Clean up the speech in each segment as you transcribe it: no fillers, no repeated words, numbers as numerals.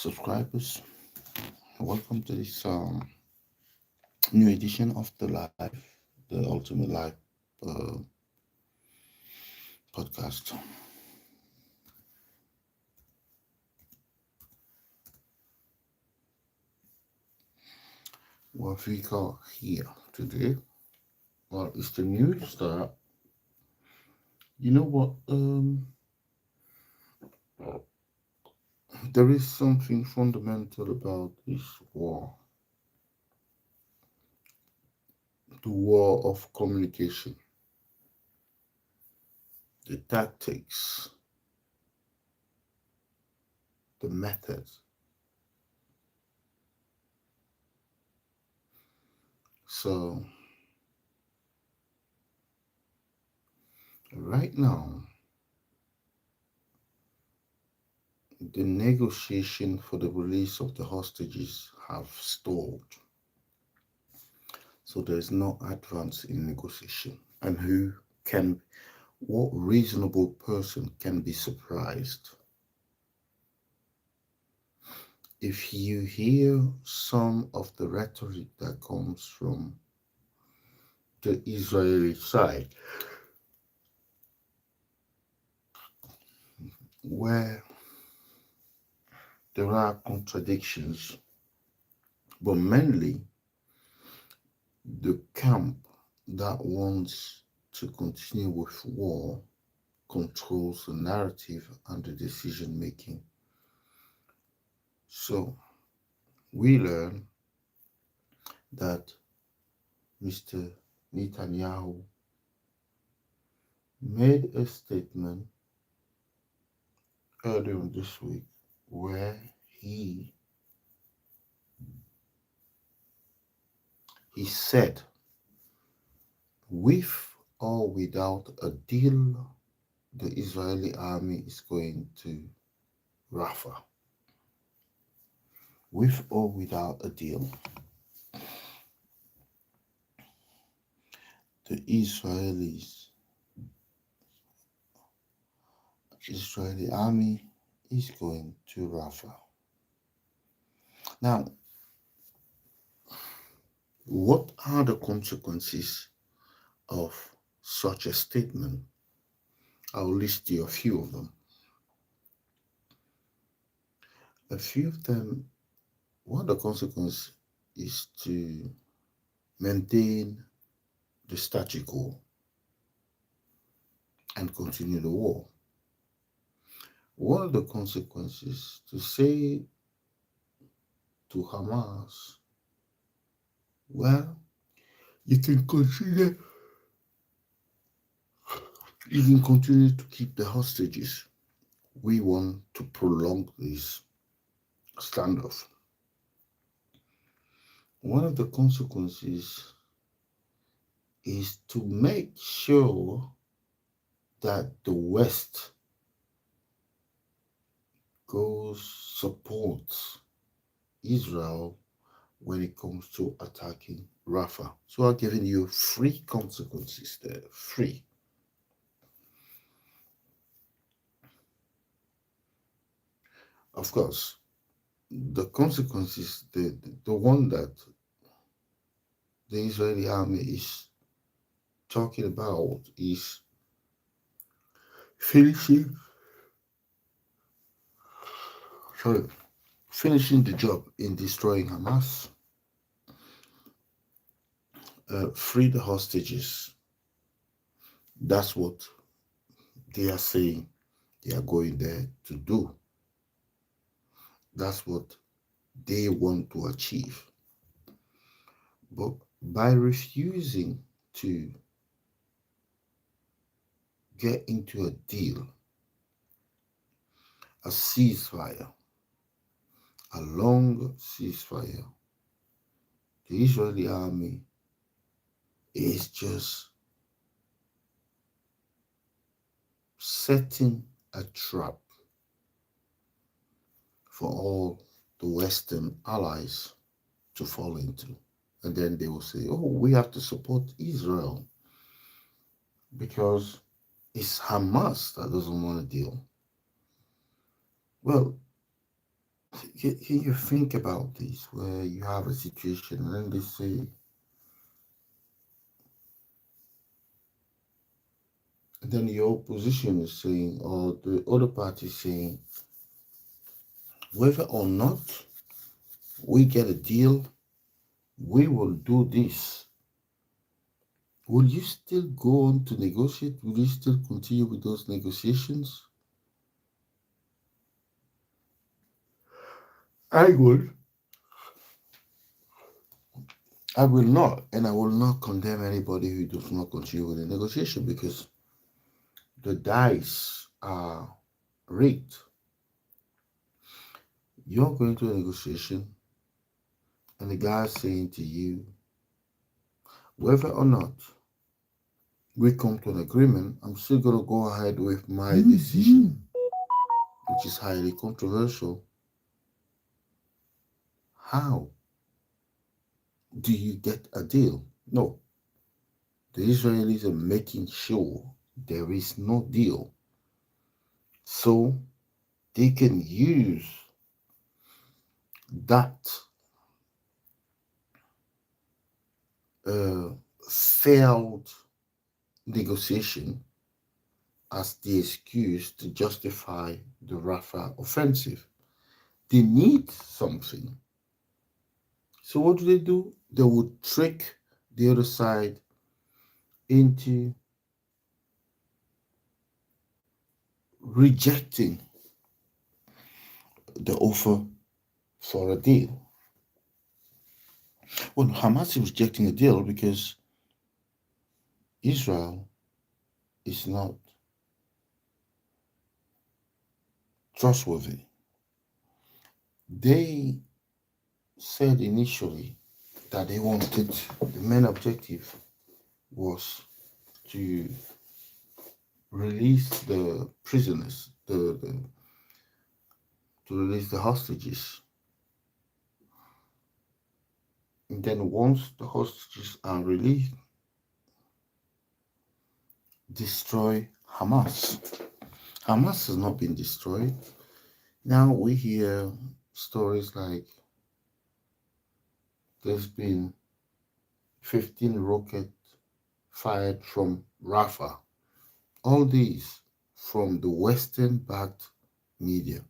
subscribers. Welcome to this new edition of the Life, the Ultimate Life uh, podcast. What we got here today, well, it's the news that you know what there is something fundamental about this war, the war of communication, the tactics, the methods. So right now, the negotiation for the release of the hostages have stalled. So there is no advance in negotiation. And what reasonable person can be surprised if you hear some of the rhetoric that comes from the Israeli side, where there are contradictions, but mainly the camp that wants to continue with war controls the narrative and the decision making. So we learn that Mr. Netanyahu made a statement earlier on this week where he said, with or without a deal, the Israeli army is going to Rafa. With or without a deal, the Israeli army is going to Rafa. Now, what are the consequences of such a statement? I'll list you a few of them. A few of them, one of the consequences is to maintain the status quo and continue the war. One of the consequences to say to Hamas, well, you can continue to keep the hostages. We want to prolong this standoff. One of the consequences is to make sure that the West supports Israel when it comes to attacking Rafa. So I'm giving you 3 consequences there. 3. Of course, the consequences, the one that the Israeli army is talking about is finishing the job in destroying Hamas, free the hostages. That's what they are saying they are going there to do. That's what they want to achieve. But by refusing to get into a deal, a ceasefire, a long ceasefire, the Israeli army is just setting a trap for all the Western allies to fall into. And then they will say, oh, we have to support Israel because it's Hamas that doesn't want a deal. Well, Can you think about this where you have a situation and then they say, then your opposition is saying, or the other party is saying, whether or not we get a deal, we will do this. Will you still go on to negotiate? Will you still continue with those negotiations? I would. I will not, and I will not condemn anybody who does not continue with the negotiation because the dice are rigged. You're going to a negotiation, and the guy is saying to you, whether or not we come to an agreement, I'm still going to go ahead with my decision, which is highly controversial. How do you get a deal? No, the Israelis are making sure there is no deal so they can use that uh, failed negotiation as the excuse to justify the Rafa offensive. They need something. So what do? They would trick the other side into rejecting the offer for a deal. Well, Hamas is rejecting a deal because Israel is not trustworthy. They said initially that they wanted, the main objective was to release the prisoners, to release the hostages. And then once the hostages are released, destroy Hamas. Hamas has not been destroyed. Now we hear stories like there's been 15 rockets fired from Rafa. All these from the Western backed media.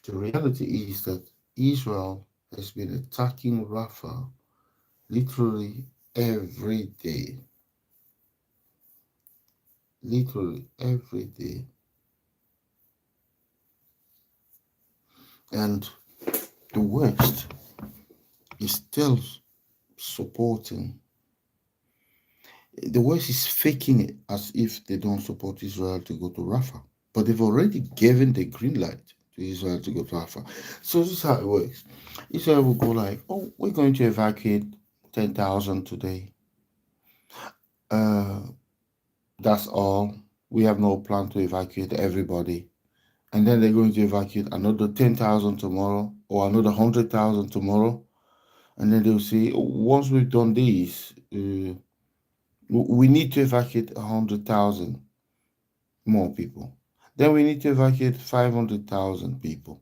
The reality is that Israel has been attacking Rafa literally every day. Literally every day. And the West is still supporting. The West is faking it as if they don't support Israel to go to Rafah. But they've already given the green light to Israel to go to Rafah. So this is how it works. Israel will go like, oh, we're going to evacuate 10,000 today. Uh, that's all. We have no plan to evacuate everybody. And then they're going to evacuate another 10,000 tomorrow or another 100,000 tomorrow. And then they'll say, once we've done this, we need to evacuate 100,000 more people. Then we need to evacuate 500,000 people.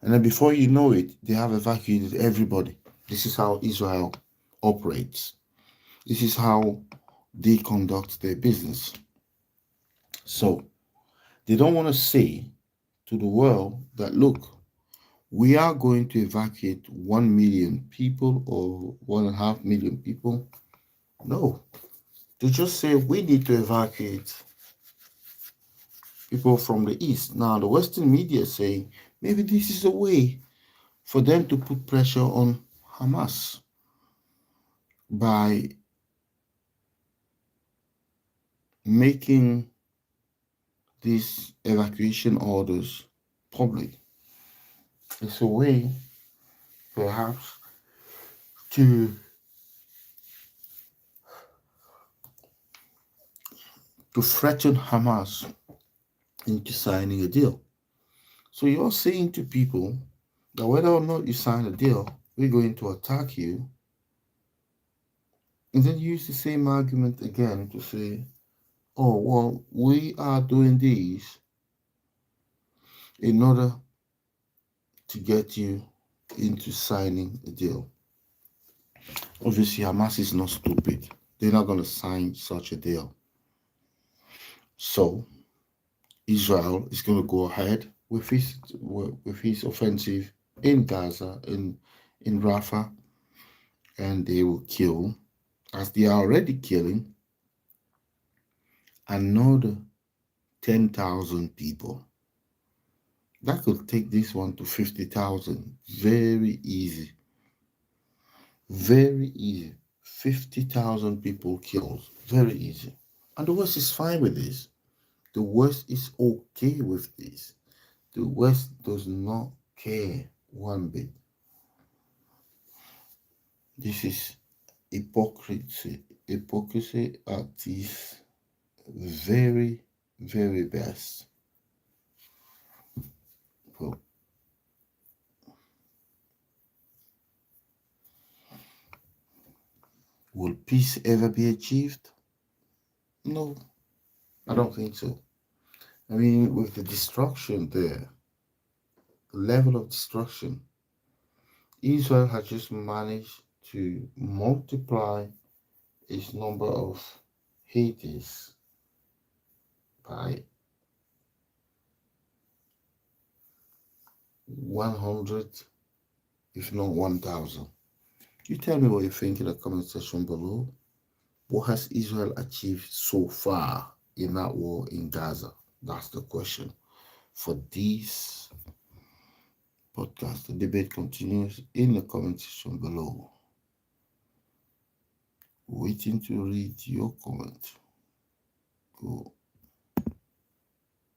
And then before you know it, they have evacuated everybody. This is how Israel operates. This is how they conduct their business. So they don't want to say to the world that, look, we are going to evacuate 1 million people or 1.5 million people. No, to just say we need to evacuate people from the east. Now, the Western media say maybe this is a way for them to put pressure on Hamas by making these evacuation orders public. It's a way, perhaps, to threaten Hamas into signing a deal. So you're saying to people that whether or not you sign a deal, we're going to attack you, and then use the same argument again to say, oh, well, we are doing this in order to get you into signing a deal. Obviously, Hamas is not stupid. They're not going to sign such a deal. So Israel is going to go ahead with his offensive in Gaza, in Rafa, and they will kill, as they are already killing, another 10,000 people. That could take this one to 50,000. Very easy. Very easy. 50,000 people killed. Very easy. And the West is fine with this. The West is okay with this. The West does not care one bit. This is hypocrisy. Hypocrisy at its very, very best. Well, will peace ever be achieved? No, I don't think so. I mean, with the destruction there, the level of destruction, Israel has just managed to multiply its number of haters by 100, if not 1,000. You tell me what you think in the comment section below. What has Israel achieved so far in that war in Gaza? That's the question for this podcast. The debate continues in the comment section below. Waiting to read your comment. Go.